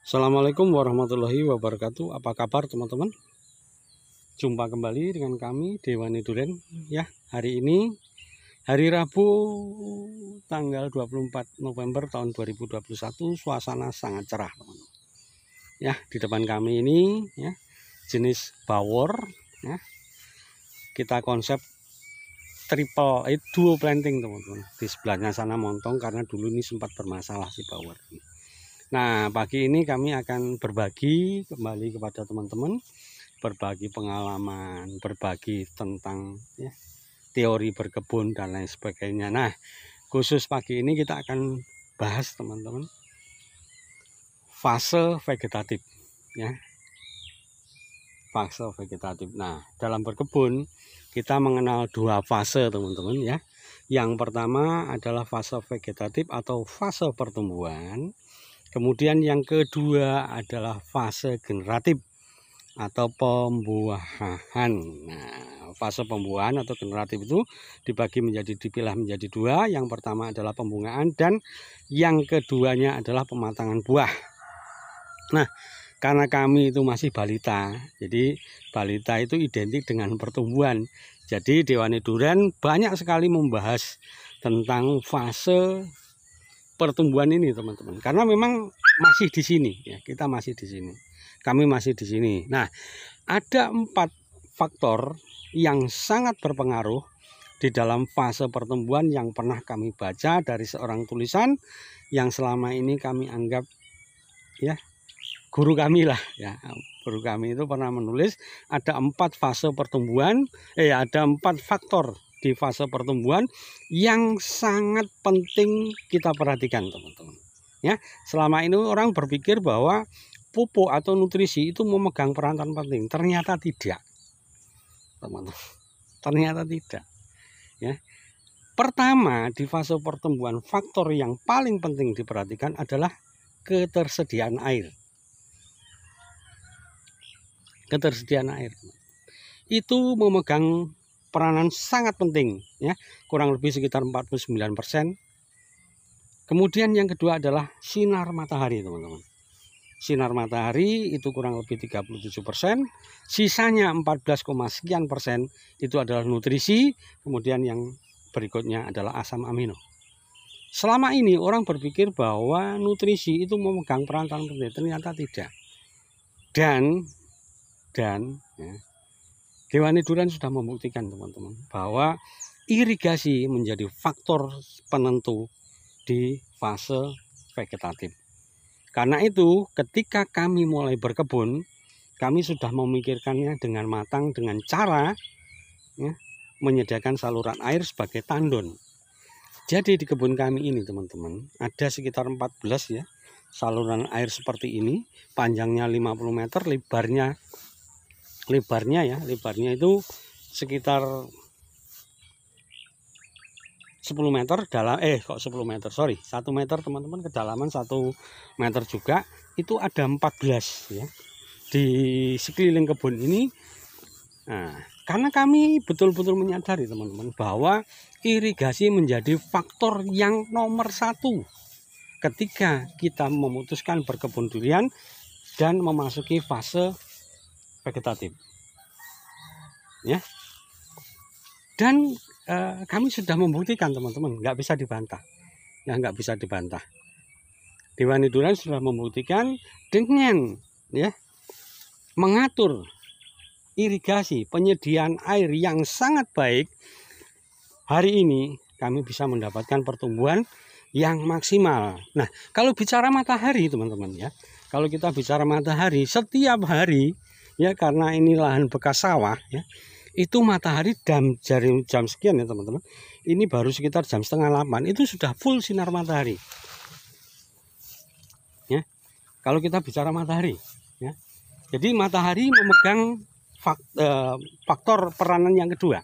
Assalamualaikum warahmatullahi wabarakatuh. Apa kabar teman-teman? Jumpa kembali dengan kami Dewani Duren ya. Hari ini hari Rabu tanggal 24 November tahun 2021. Suasana sangat cerah teman-teman. Ya, di depan kami ini ya jenis bawor ya. Kita konsep duo planting teman-teman. Di sebelahnya sana montong karena dulu ini sempat bermasalah si bawor. Nah, pagi ini kami akan berbagi kembali kepada teman-teman, berbagi pengalaman, berbagi tentang ya, teori berkebun dan lain sebagainya. Nah, khusus pagi ini kita akan bahas teman-teman fase vegetatif ya. Fase vegetatif. Nah, dalam berkebun kita mengenal dua fase teman-teman ya. Yang pertama adalah fase vegetatif atau fase pertumbuhan. Kemudian yang kedua adalah fase generatif atau pembuahan. Nah, fase pembuahan atau generatif itu dipilah menjadi dua. Yang pertama adalah pembungaan dan yang keduanya adalah pematangan buah. Nah, karena kami itu masih balita, jadi balita itu identik dengan pertumbuhan. Jadi Dewani Duren banyak sekali membahas tentang fase pertumbuhan ini teman-teman, karena memang masih di sini ya, kita masih di sini, kami masih di sini. Nah, ada 4 faktor yang sangat berpengaruh di dalam fase pertumbuhan yang pernah kami baca dari seorang tulisan yang selama ini kami anggap ya guru kami lah ya. Guru kami itu pernah menulis ada 4 fase pertumbuhan, ada 4 faktor di fase pertumbuhan yang sangat penting kita perhatikan teman-teman ya. Selama ini orang berpikir bahwa pupuk atau nutrisi itu memegang peranan penting, ternyata tidak teman-teman, ternyata tidak ya. Pertama, di fase pertumbuhan faktor yang paling penting diperhatikan adalah ketersediaan air. Ketersediaan air itu memegang peranan sangat penting ya, kurang lebih sekitar 49%. Kemudian yang kedua adalah sinar matahari teman-teman. Sinar matahari itu kurang lebih 37%. Sisanya 14, sekian persen itu adalah nutrisi. Kemudian yang berikutnya adalah asam amino. Selama ini orang berpikir bahwa nutrisi itu memegang peranan penting, ternyata tidak. Dan ya, Dewani Duren sudah membuktikan teman-teman bahwa irigasi menjadi faktor penentu di fase vegetatif. Karena itu ketika kami mulai berkebun, kami sudah memikirkannya dengan matang dengan cara ya, menyediakan saluran air sebagai tandon. Jadi di kebun kami ini teman-teman ada sekitar 14 ya saluran air seperti ini, panjangnya 50 meter, lebarnya itu sekitar 10 meter dalam 1 meter teman-teman, kedalaman 1 meter juga. Itu ada 14 ya di sekeliling kebun ini. Nah, karena kami betul-betul menyadari teman-teman bahwa irigasi menjadi faktor yang nomor 1 ketika kita memutuskan berkebun durian dan memasuki fase vegetatif ya. Dan kami sudah membuktikan teman-teman, nggak bisa dibantah ya, nggak bisa dibantah. Dewani Duren sudah membuktikan dengan ya mengatur irigasi, penyediaan air yang sangat baik. Hari ini kami bisa mendapatkan pertumbuhan yang maksimal. Nah, kalau bicara matahari teman-teman ya, kalau kita bicara matahari setiap hari ya, karena ini lahan bekas sawah ya, itu matahari jam sekian ya teman-teman, ini baru sekitar jam 7:30 itu sudah full sinar matahari ya. Kalau kita bicara matahari ya, jadi matahari memegang faktor peranan yang kedua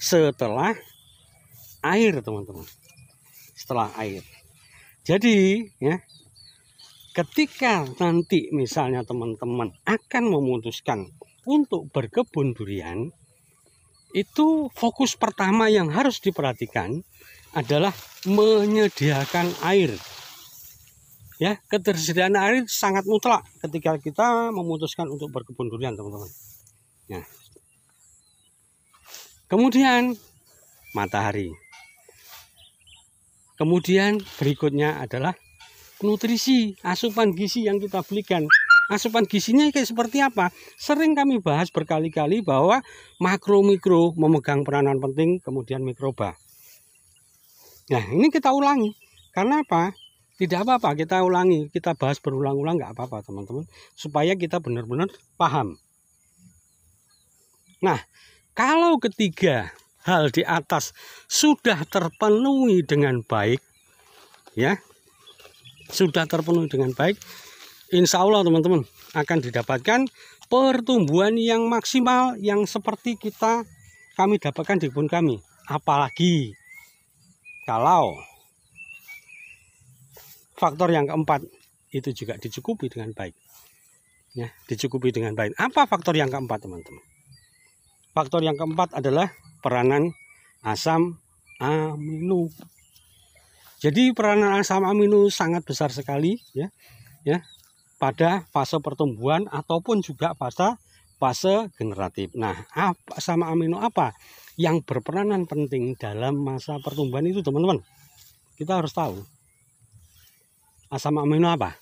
setelah air teman-teman, setelah air. Jadi ya, ketika nanti misalnya teman-teman akan memutuskan untuk berkebun durian, itu fokus pertama yang harus diperhatikan adalah menyediakan air. Ya, ketersediaan air sangat mutlak ketika kita memutuskan untuk berkebun durian, teman-teman. Nah, kemudian matahari. Kemudian berikutnya adalah nutrisi, asupan gizi yang kita belikan. Asupan gizinya kayak seperti apa? Sering kami bahas berkali-kali bahwa makro mikro memegang peranan penting, kemudian mikroba. Nah, ini kita ulangi. Karena apa? Tidak apa-apa, kita ulangi, kita bahas berulang-ulang, nggak apa-apa teman-teman, supaya kita benar-benar paham. Nah, kalau ketiga hal di atas sudah terpenuhi dengan baik, ya, sudah terpenuhi dengan baik, insya Allah teman-teman akan didapatkan pertumbuhan yang maksimal yang seperti kami dapatkan di kebun kami. Apalagi kalau faktor yang keempat itu juga dicukupi dengan baik. Ya, dicukupi dengan baik. Apa faktor yang keempat, teman-teman? Faktor yang keempat adalah peranan asam amino. Jadi peranan asam amino sangat besar sekali ya pada fase pertumbuhan ataupun juga fase generatif. Nah, asam amino apa yang berperanan penting dalam masa pertumbuhan itu, teman-teman? Kita harus tahu. Asam amino apa?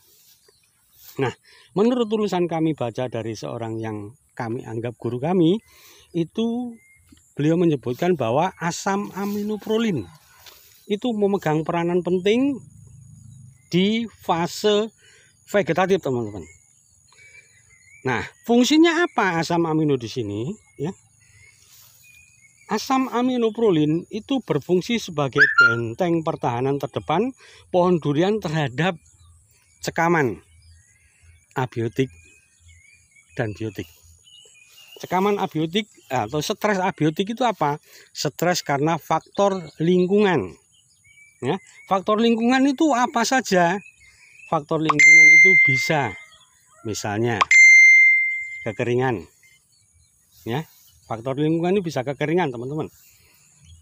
Nah, menurut tulisan kami baca dari seorang yang kami anggap guru kami, itu beliau menyebutkan bahwa asam aminoprolin itu memegang peranan penting di fase vegetatif, teman-teman. Nah, fungsinya apa asam amino di sini? Ya, asam aminoprolin itu berfungsi sebagai benteng pertahanan terdepan pohon durian terhadap cekaman abiotik dan biotik. Cekaman abiotik atau stres abiotik itu apa? Stres karena faktor lingkungan. Ya, faktor lingkungan itu apa saja? Faktor lingkungan itu bisa, misalnya kekeringan. Ya, faktor lingkungan itu bisa kekeringan, teman-teman.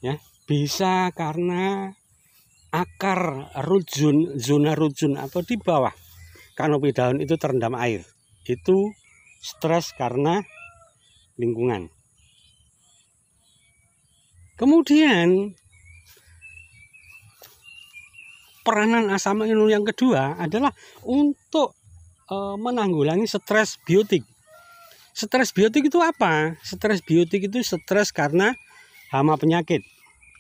Ya, bisa karena akar rujun, zona rujun atau di bawah kanopi daun itu terendam air. Itu stres karena lingkungan. Kemudian peranan asam amino yang kedua adalah untuk menanggulangi stres biotik. Stres biotik itu apa? Stres biotik itu stres karena hama penyakit.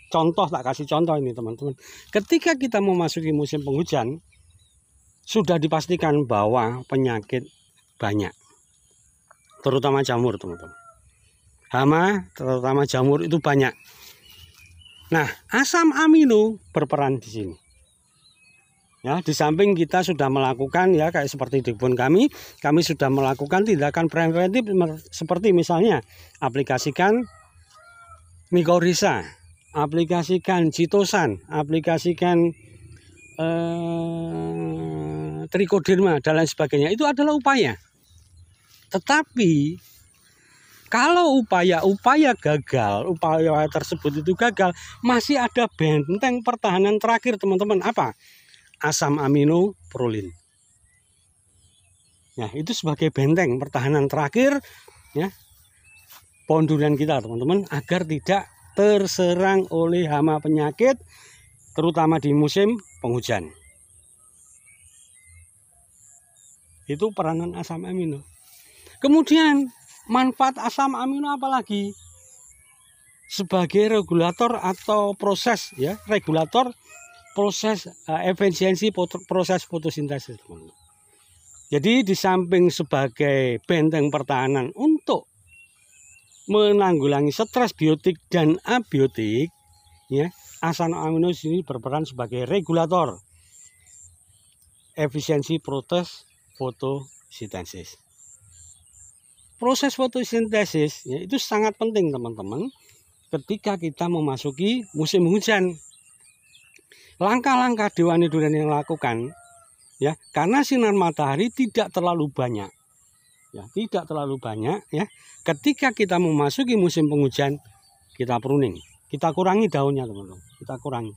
Contoh, tak kasih contoh ini teman-teman. Ketika kita memasuki musim penghujan, sudah dipastikan bahwa penyakit banyak. Terutama jamur, teman-teman. Hama, terutama jamur itu banyak. Nah, asam amino berperan di sini. Ya, di samping kita sudah melakukan ya kayak seperti di kebun kami sudah melakukan tindakan preventif seperti misalnya aplikasikan mikorrhiza, aplikasikan chitosan, aplikasikan trichoderma dan lain sebagainya. Itu adalah upaya. Tetapi kalau upaya gagal, upaya tersebut itu gagal, masih ada benteng pertahanan terakhir, teman-teman. Apa? Asam aminoprolin. Nah, itu sebagai benteng pertahanan terakhir ya pohon durian kita, teman-teman, agar tidak terserang oleh hama penyakit terutama di musim penghujan. Itu peranan asam amino. Kemudian manfaat asam amino apalagi? Sebagai regulator atau proses ya, regulator proses efisiensi proses fotosintesis, teman-teman. Jadi di samping sebagai benteng pertahanan untuk menanggulangi stres biotik dan abiotik, ya, asam amino ini berperan sebagai regulator efisiensi proses fotosintesis. Proses fotosintesis ya, itu sangat penting, teman-teman, ketika kita memasuki musim hujan. Langkah-langkah Dewani Durian yang lakukan ya, karena sinar matahari tidak terlalu banyak. Ya, tidak terlalu banyak ya. Ketika kita memasuki musim penghujan, kita pruning. Kita kurangi daunnya, teman-teman. Kita kurangi.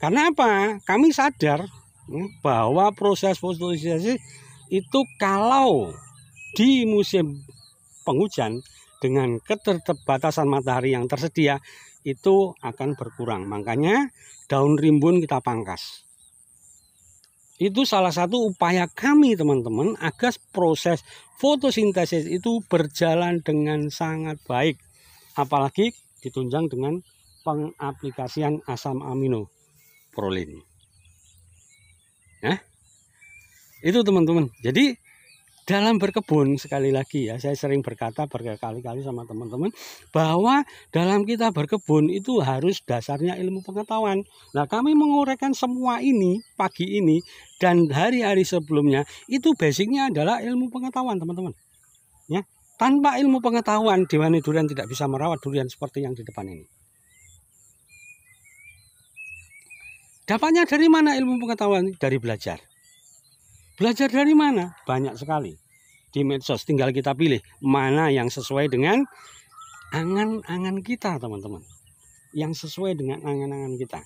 Karena apa? Kami sadar bahwa proses fotosintesis itu kalau di musim penghujan dengan keterbatasan matahari yang tersedia itu akan berkurang. Makanya daun rimbun kita pangkas. Itu salah satu upaya kami teman-teman agar proses fotosintesis itu berjalan dengan sangat baik. Apalagi ditunjang dengan pengaplikasian asam amino prolin. Nah, itu teman-teman. Jadi dalam berkebun, sekali lagi ya, saya sering berkata berkali-kali sama teman-teman bahwa dalam kita berkebun itu harus dasarnya ilmu pengetahuan. Nah, kami menguraikan semua ini pagi ini dan hari-hari sebelumnya itu basicnya adalah ilmu pengetahuan teman-teman. Ya, tanpa ilmu pengetahuan Dewani Durian tidak bisa merawat durian seperti yang di depan ini. Dapatnya dari mana ilmu pengetahuan? Dari belajar. Belajar dari mana? Banyak sekali. Di medsos tinggal kita pilih mana yang sesuai dengan angan-angan kita teman-teman. Yang sesuai dengan angan-angan kita.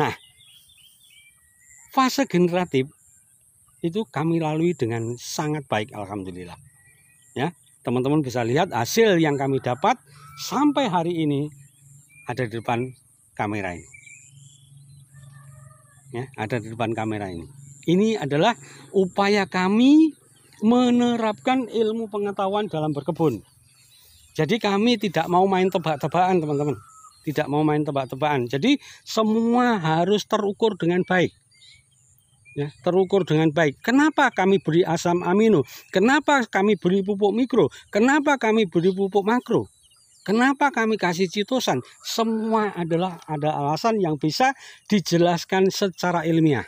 Nah, fase generatif itu kami lalui dengan sangat baik alhamdulillah. Ya, teman-teman bisa lihat hasil yang kami dapat sampai hari ini ada di depan kamera ini. Ya, ada di depan kamera ini. Ini adalah upaya kami menerapkan ilmu pengetahuan dalam berkebun. Jadi kami tidak mau main tebak-tebakan teman-teman. Tidak mau main tebak-tebakan. Jadi semua harus terukur dengan baik. Ya, terukur dengan baik. Kenapa kami beri asam amino? Kenapa kami beri pupuk mikro? Kenapa kami beri pupuk makro? Kenapa kami kasih citosan? Semua adalah ada alasan yang bisa dijelaskan secara ilmiah.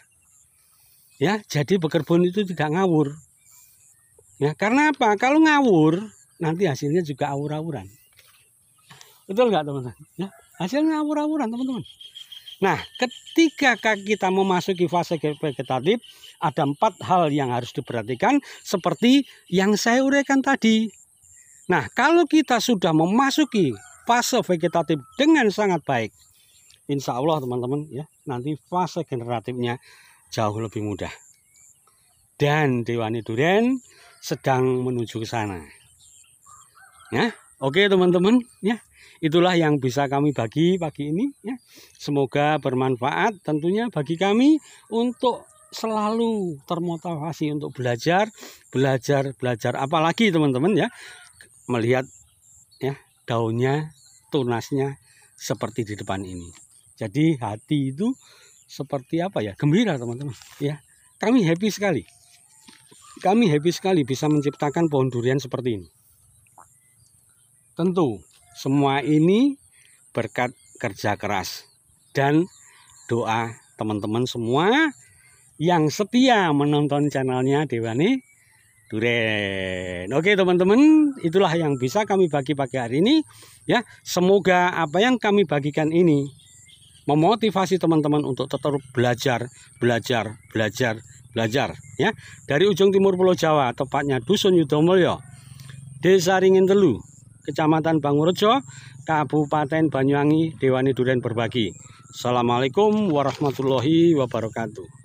Ya, jadi berkebun itu tidak ngawur. Ya, karena apa? Kalau ngawur, nanti hasilnya juga awur-awuran. Betul nggak teman-teman? Ya, hasilnya awur-awuran teman-teman. Nah, ketika kita memasuki fase vegetatif, ada 4 hal yang harus diperhatikan seperti yang saya uraikan tadi. Nah, kalau kita sudah memasuki fase vegetatif dengan sangat baik, insya Allah teman-teman ya, nanti fase generatifnya jauh lebih mudah. Dan Dewani Durian sedang menuju ke sana. Ya, oke teman-teman ya. Itulah yang bisa kami bagi pagi ini ya. Semoga bermanfaat tentunya bagi kami untuk selalu termotivasi untuk belajar. Apalagi teman-teman ya, melihat ya daunnya, tunasnya seperti di depan ini. Jadi hati itu seperti apa ya? Gembira teman-teman ya. Kami happy sekali. Kami happy sekali bisa menciptakan pohon durian seperti ini. Tentu semua ini berkat kerja keras dan doa teman-teman semua yang setia menonton channelnya Dewani Durian. Oke teman-teman, itulah yang bisa kami bagi pagi hari ini ya. Semoga apa yang kami bagikan ini memotivasi teman-teman untuk tetap belajar ya. Dari ujung timur Pulau Jawa, tepatnya Dusun Yudomulyo, Desa Ringin Telu, Kecamatan Bangurejo, Kabupaten Banyuwangi, Dewani Durian berbagi. Assalamualaikum warahmatullahi wabarakatuh.